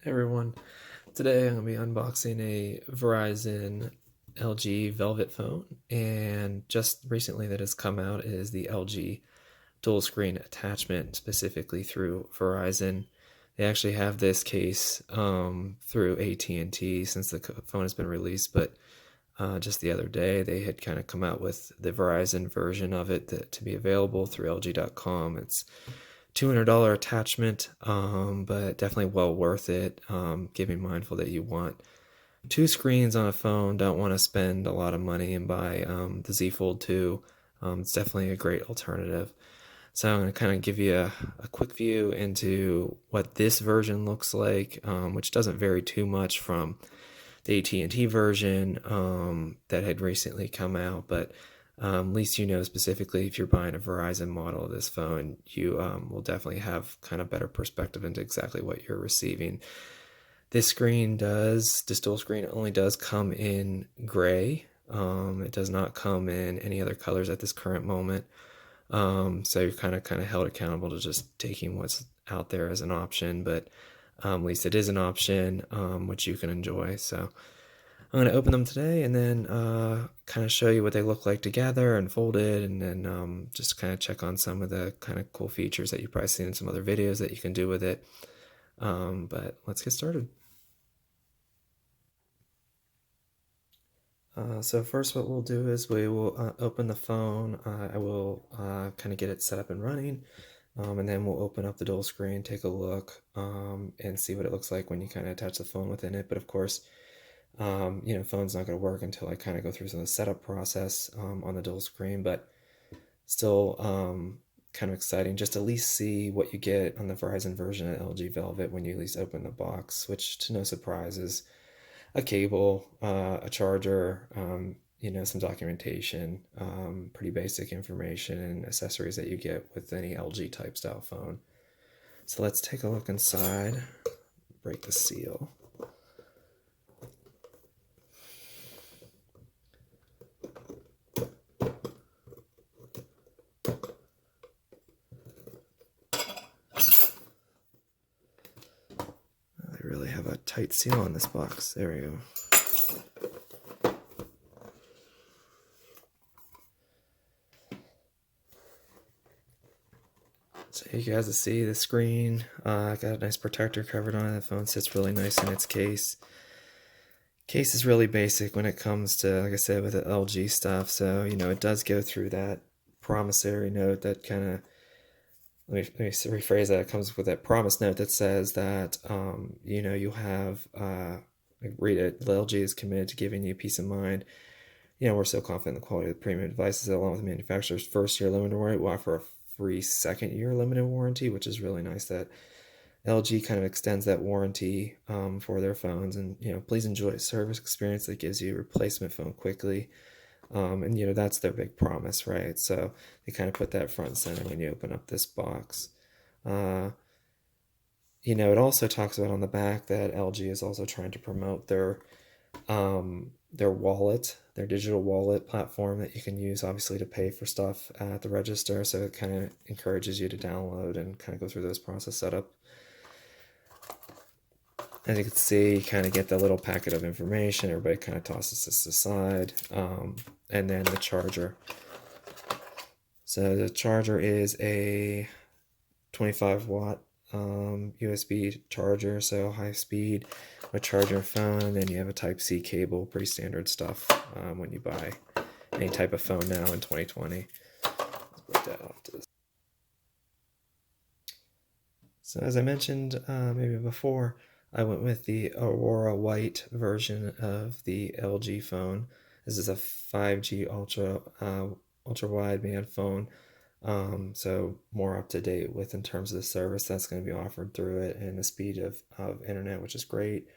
Hey everyone, today I'm going to be unboxing a Verizon LG Velvet phone, and just recently that has come out is the LG dual screen attachment, specifically through Verizon. They actually have this case through AT&T since the phone has been released, but just the other day they had kind of come out with the Verizon version of it to be available through LG.com. It's $200 attachment, but definitely well worth it. Being mindful that you want two screens on a phone, don't want to spend a lot of money and buy the Z Fold 2. It's definitely a great alternative. So I'm going to kind of give you a quick view into what this version looks like, which doesn't vary too much from the AT&T version that had recently come out, but at least you know specifically if you're buying a Verizon model of this phone, you will definitely have kind of better perspective into exactly what you're receiving. This dual screen only does come in gray. It does not come in any other colors at this current moment. So you're kind of held accountable to just taking what's out there as an option, but at least it is an option, which you can enjoy. So I'm going to open them today and then kind of show you what they look like together and folded, and then just kind of check on some of the kind of cool features that you've probably seen in some other videos that you can do with it. But let's get started. So first what we'll do is we will open the phone. I will kind of get it set up and running, and then we'll open up the dual screen, take a look, and see what it looks like when you kind of attach the phone within it. But of course, phone's not going to work until I kind of go through some of the setup process on the dual screen, but still kind of exciting just to at least see what you get on the Verizon version of LG Velvet when you at least open the box, which to no surprise is a cable, a charger, some documentation, pretty basic information and accessories that you get with any LG type style phone. So let's take a look inside, break the seal. I really have a tight seal on this box. There we go. So you guys will see the screen. Got a nice protector covered on it. The phone sits really nice in its case. Case is really basic when it comes to, like I said, with the LG stuff. So, it does go through that promissory note that kind of, let me rephrase that. It comes with that promise note that says that, you'll have, read it, the LG is committed to giving you peace of mind. We're so confident in the quality of the premium devices that along with the manufacturer's first year limited warranty, we'll offer a free second year limited warranty, which is really nice that LG kind of extends that warranty for their phones. And, please enjoy a service experience that gives you a replacement phone quickly. And, that's their big promise, right? So they kind of put that front and center when you open up this box. It also talks about on the back that LG is also trying to promote their wallet, their digital wallet platform that you can use obviously to pay for stuff at the register. So it kind of encourages you to download and kind of go through this process setup. As you can see, you kind of get the little packet of information. Everybody kind of tosses this aside. And then the charger. So the charger is a 25 watt USB charger, so high speed with charger and phone. And then you have a Type-C cable, pretty standard stuff when you buy any type of phone now in 2020. Let's put that off to this. So as I mentioned maybe before, I went with the Aurora White version of the LG phone. This is a 5G ultra wideband phone, so more up to date with in terms of the service that's going to be offered through it and the speed of internet, which is great.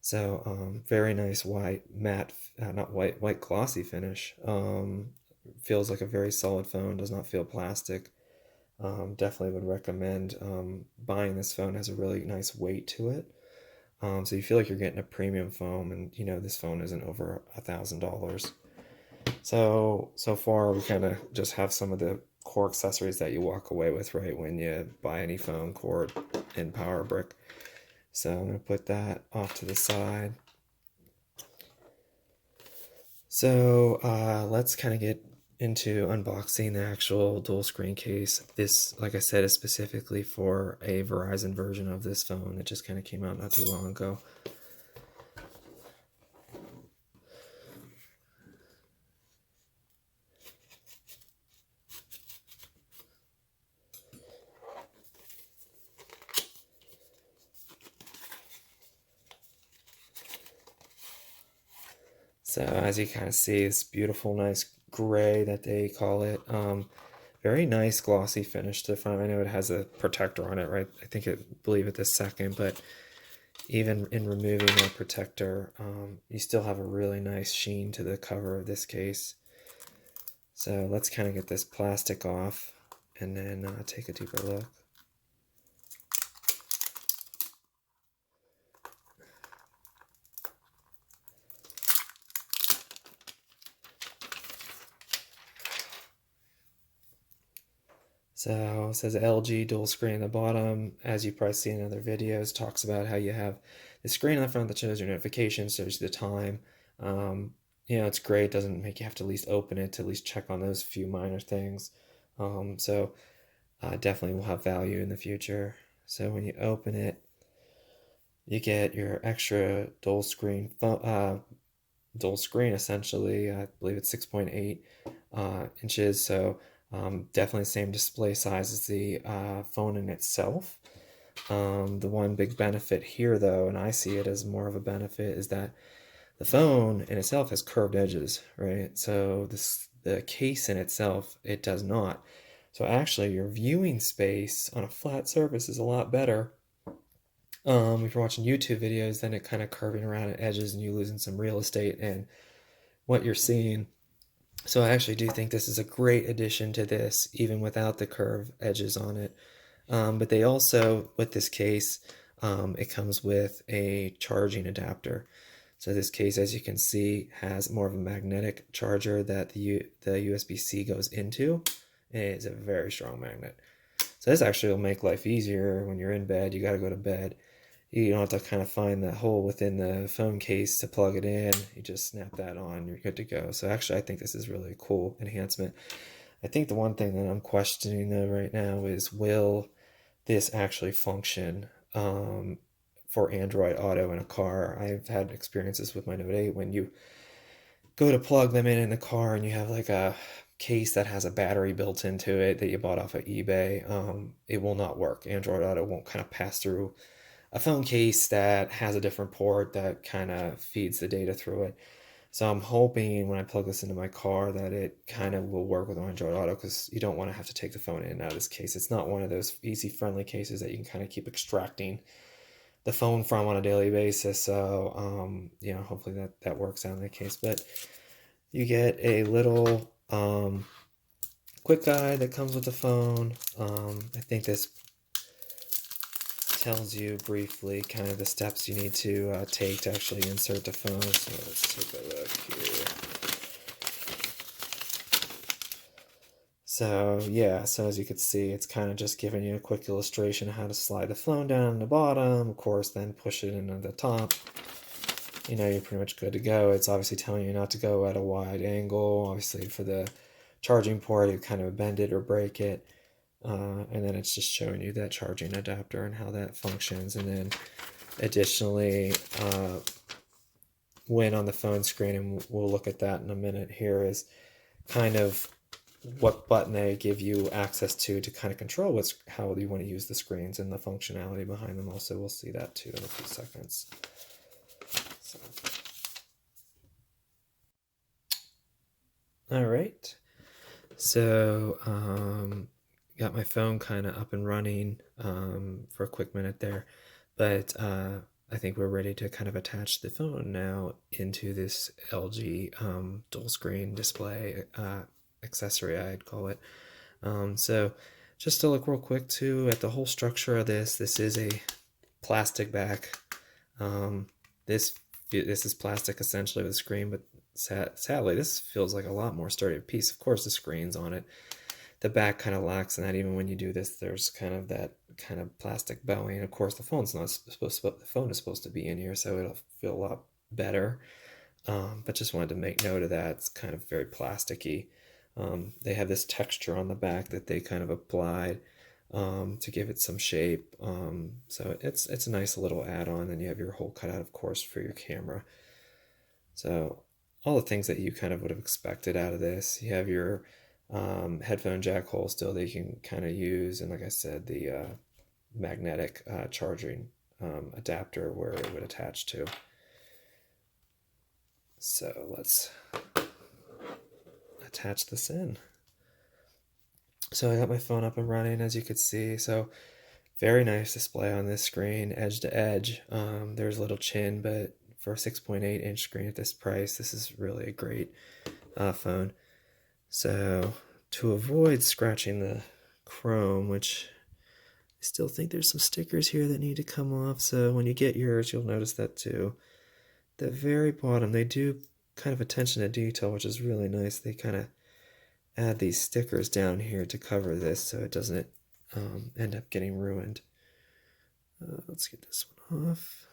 So very nice white matte, not white glossy finish. Feels like a very solid phone. Does not feel plastic. Definitely would recommend buying this phone. It has a really nice weight to it. So you feel like you're getting a premium phone, and this phone isn't over $1,000. So far we kind of just have some of the core accessories that you walk away with, right, when you buy any phone, cord and power brick. So I'm going to put that off to the side. So let's kind of get into unboxing the actual dual screen case. This, like I said, is specifically for a Verizon version of this phone that just kind of came out not too long ago. So as you kind of see, this beautiful, nice gray that they call it. Very nice glossy finish to the front. I know it has a protector on it, right? Believe it this second, but even in removing that protector, you still have a really nice sheen to the cover of this case. So let's kind of get this plastic off and then take a deeper look. So it says LG dual screen at the bottom. As you probably see in other videos, talks about how you have the screen on the front that shows your notifications, shows the time. It's great. It doesn't make you have to at least open it to at least check on those few minor things. Definitely will have value in the future. So when you open it, you get your extra dual screen essentially. I believe it's 6.8 inches. So definitely the same display size as the phone in itself. The one big benefit here, though, and I see it as more of a benefit, is that the phone in itself has curved edges, right? So the case in itself, it does not. So actually, your viewing space on a flat surface is a lot better. If you're watching YouTube videos, then it kind of curving around at edges and you losing some real estate and what you're seeing. So I actually do think this is a great addition to this, even without the curved edges on it. But they also, with this case, it comes with a charging adapter. So this case, as you can see, has more of a magnetic charger that the USB-C goes into. It's a very strong magnet. So this actually will make life easier when you're in bed. You got to go to bed. You don't have to kind of find the hole within the phone case to plug it in. You just snap that on, you're good to go. So actually, I think this is really a cool enhancement. I think the one thing that I'm questioning though right now is, will this actually function for Android Auto in a car? I've had experiences with my Note 8 when you go to plug them in the car and you have like a case that has a battery built into it that you bought off of eBay. It will not work. Android Auto won't kind of pass through a phone case that has a different port that kind of feeds the data through it. So I'm hoping when I plug this into my car that it kind of will work with Android Auto, because you don't want to have to take the phone in and out of this case. It's not one of those easy friendly cases that you can kind of keep extracting the phone from on a daily basis. So hopefully that works out in that case. But you get a little quick guide that comes with the phone. I think this tells you briefly kind of the steps you need to take to actually insert the phone. So let's take a look here. So yeah, so as you can see, it's kind of just giving you a quick illustration of how to slide the phone down to the bottom, of course, then push it into the top. You're pretty much good to go. It's obviously telling you not to go at a wide angle. Obviously for the charging port, you kind of bend it or break it. And then it's just showing you that charging adapter and how that functions. And then additionally, when on the phone screen, and we'll look at that in a minute here, is kind of what button they give you access to kind of control how you want to use the screens and the functionality behind them. Also, we'll see that too in a few seconds. So. All right. So got my phone kind of up and running for a quick minute there, but I think we're ready to kind of attach the phone now into this LG dual screen display accessory, I'd call it. So just to look real quick too at the whole structure of this is a plastic back. This is plastic essentially with a screen, but sadly this feels like a lot more sturdy piece. Of course the screen's on it. The back kind of lacks in that. Even when you do this, there's kind of that kind of plastic bowing. Of course, the phone is supposed to be in here, so it'll feel a lot better. But just wanted to make note of that. It's kind of very plasticky. They have this texture on the back that they kind of applied to give it some shape. So it's a nice little add-on, and you have your hole cut out, of course, for your camera. So all the things that you kind of would have expected out of this. You have your headphone jack hole still that you can kind of use, and like I said, the magnetic charging adapter where it would attach to. So let's attach this in. So I got my phone up and running, as you could see. So very nice display on this screen, edge to edge. There's a little chin, but for a 6.8-inch screen at this price, this is really a great phone. So to avoid scratching the chrome, which I still think there's some stickers here that need to come off, so when you get yours, you'll notice that too. The very bottom, they do kind of attention to detail, which is really nice. They kind of add these stickers down here to cover this so it doesn't end up getting ruined. Let's get this one off.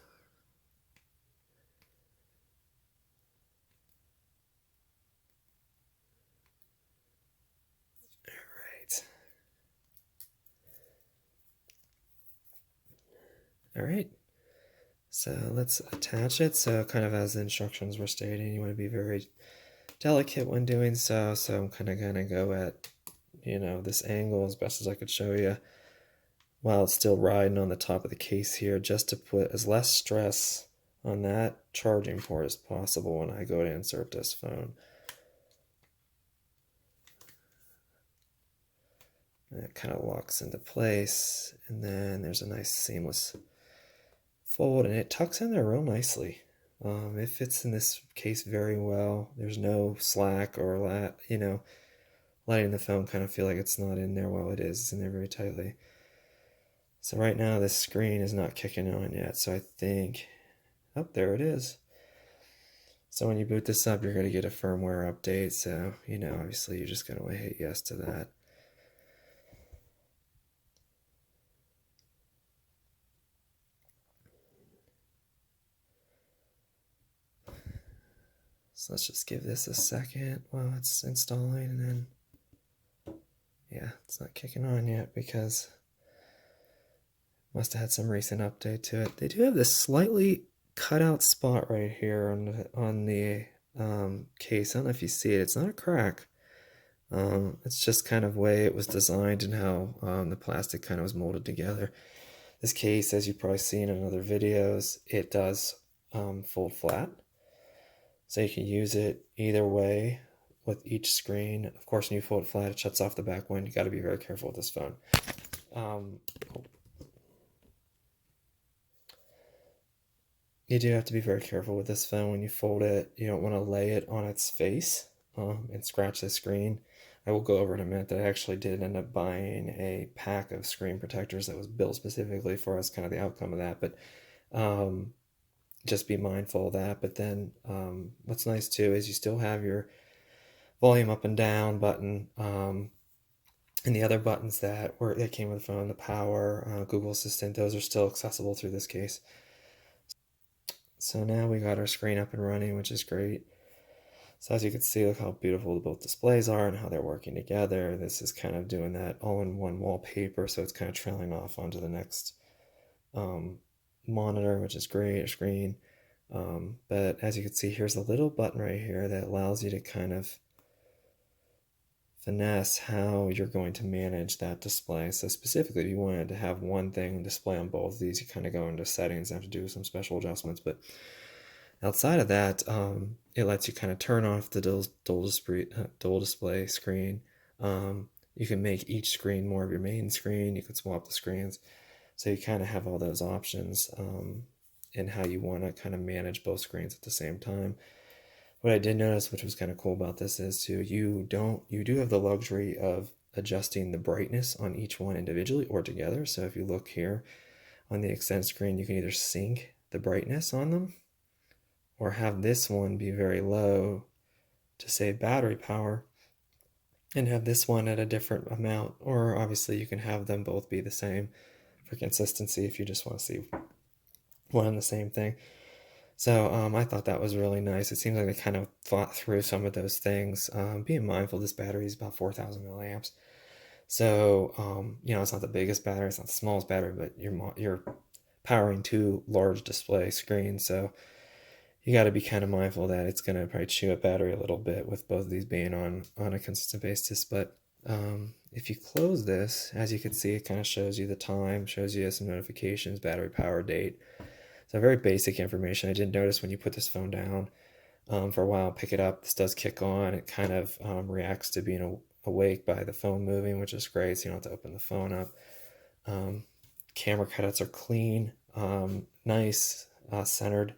All right, so let's attach it. So kind of as the instructions were stating, you want to be very delicate when doing so. So I'm kind of gonna go at, this angle as best as I could show you while it's still riding on the top of the case here, just to put as less stress on that charging port as possible when I go to insert this phone. And it kind of locks into place, and then there's a nice seamless fold, and it tucks in there real nicely. It fits in this case very well. There's no slack or letting the phone kind of feel like it's not in there while it is. It's in there very tightly. So right now this screen is not kicking on yet, so I think, oh, there it is. So when you boot this up, you're going to get a firmware update, so, obviously you're just going to hit yes to that. So let's just give this a second while it's installing, and then, yeah, it's not kicking on yet because it must have had some recent update to it. They do have this slightly cut out spot right here on the case. I don't know if you see it. It's not a crack. It's just kind of way it was designed and how the plastic kind of was molded together. This case, as you've probably seen in other videos, it does fold flat. So you can use it either way with each screen. Of course, when you fold it flat, it shuts off the back one. You got to be very careful with this phone. You do have to be very careful with this phone when you fold it. You don't want to lay it on its face and scratch the screen. I will go over in a minute that I actually did end up buying a pack of screen protectors that was built specifically for us, kind of the outcome of that. But just be mindful of that. But then what's nice too is you still have your volume up and down button, and the other buttons that came with the phone, the power, Google Assistant, those are still accessible through this case. So now we got our screen up and running, which is great. So as you can see, look how beautiful both displays are and how they're working together. This is kind of doing that all-in-one wallpaper, so it's kind of trailing off onto the next monitor, which is great, or screen. But as you can see, here's a little button right here that allows you to kind of finesse how you're going to manage that display. So specifically, if you wanted to have one thing display on both of these, you kind of go into settings and have to do some special adjustments. But outside of that, it lets you kind of turn off the dual display screen. You can make each screen more of your main screen. You can swap the screens. So you kind of have all those options in how you want to kind of manage both screens at the same time. What I did notice, which was kind of cool about this, is too, you do have the luxury of adjusting the brightness on each one individually or together. So if you look here on the extend screen, you can either sync the brightness on them or have this one be very low to save battery power and have this one at a different amount, or obviously you can have them both be the same. for consistency if you just want to see one and the same thing. So I thought that was really nice. It seems like they kind of thought through some of those things. Being mindful, this battery is about 4,000 milliamps. So it's not the biggest battery, it's not the smallest battery, but you're powering two large display screens. So you got to be kind of mindful that it's going to probably chew up battery a little bit with both of these being on a consistent basis. But if you close this, as you can see, it kind of shows you the time, shows you some notifications, battery power, date. So very basic information. I did notice when you put this phone down for a while, pick it up, this does kick on. It kind of reacts to being awake by the phone moving, which is great, so you don't have to open the phone up. Camera cutouts are clean, nice, centered,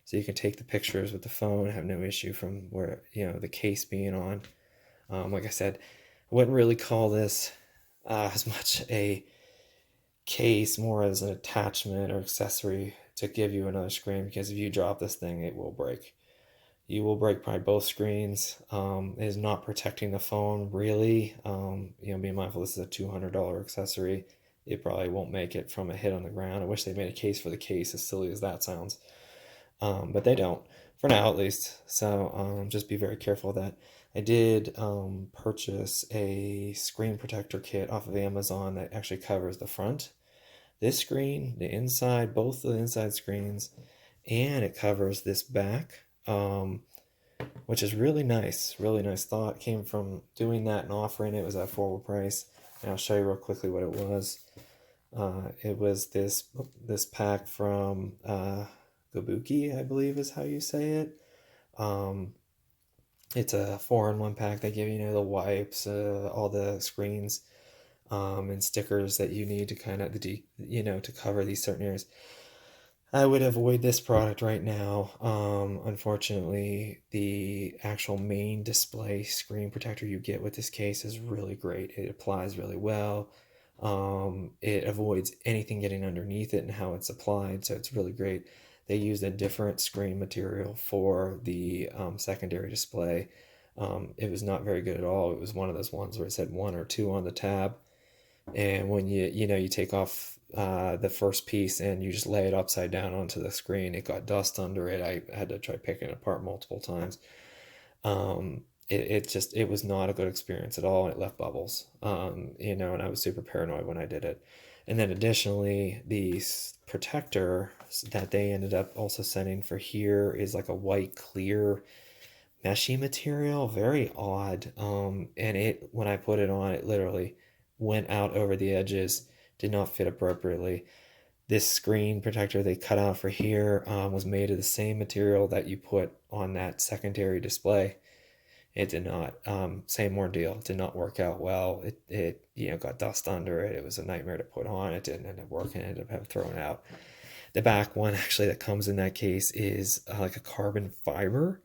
so you can take the pictures with the phone, have no issue from where, the case being on. Like I said, I wouldn't really call this as much a case, more as an attachment or accessory to give you another screen, because if you drop this thing, it will break. You will break probably both screens. It is not protecting the phone really. Be mindful, this is a $200 accessory. It probably won't make it from a hit on the ground. I wish they made a case for the case, as silly as that sounds. But they don't, for now at least. So just be very careful of that. I did purchase a screen protector kit off of Amazon that actually covers the front, this screen, the inside, both the inside screens, and it covers this back, which is really nice. Really nice thought. Came from doing that and offering it. It was at forward price. And I'll show you real quickly what it was. It was this pack from Gabuki, I believe is how you say it. It's a 4-in-1 pack. They give you the wipes, all the screens, and stickers that you need to kind of to cover these certain areas. I would avoid this product right now. Unfortunately, the actual main display screen protector you get with this case is really great. It applies really well. It avoids anything getting underneath it and how it's applied, so it's really great. They used a different screen material for the secondary display. It was not very good at all. It was one of those ones where it said 1 or 2 on the tab, and when you take off the first piece and you just lay it upside down onto the screen, it got dust under it. I had to try picking it apart multiple times. It was not a good experience at all, and it left bubbles. And I was super paranoid when I did it. And then additionally, the protector that they ended up also sending for here is like a white clear meshy material, very odd. And when I put it on, it literally went out over the edges, did not fit appropriately. This screen protector they cut out for here was made of the same material that you put on that secondary display. It did not. Same ordeal. Did not work out well. It got dust under it. It was a nightmare to put on. It didn't end up working. It ended up having thrown out. The back one actually that comes in that case is like a carbon fiber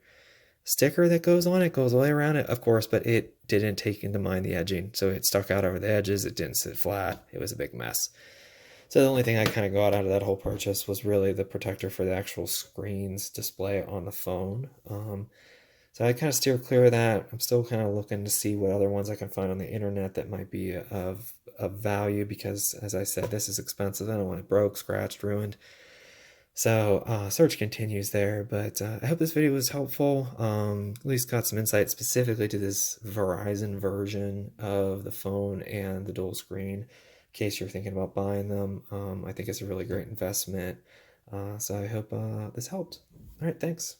sticker that goes on. It goes all the way around it, of course, but it didn't take into mind the edging. So it stuck out over the edges. It didn't sit flat. It was a big mess. So the only thing I kind of got out of that whole purchase was really the protector for the actual screen's display on the phone. So I kind of steer clear of that. I'm still kind of looking to see what other ones I can find on the internet that might be of value, because, as I said, this is expensive. I don't want it broke, scratched, ruined. So search continues there, but I hope this video was helpful. At least got some insight specifically to this Verizon version of the phone and the dual screen, in case you're thinking about buying them. I think it's a really great investment. So I hope this helped. All right, thanks.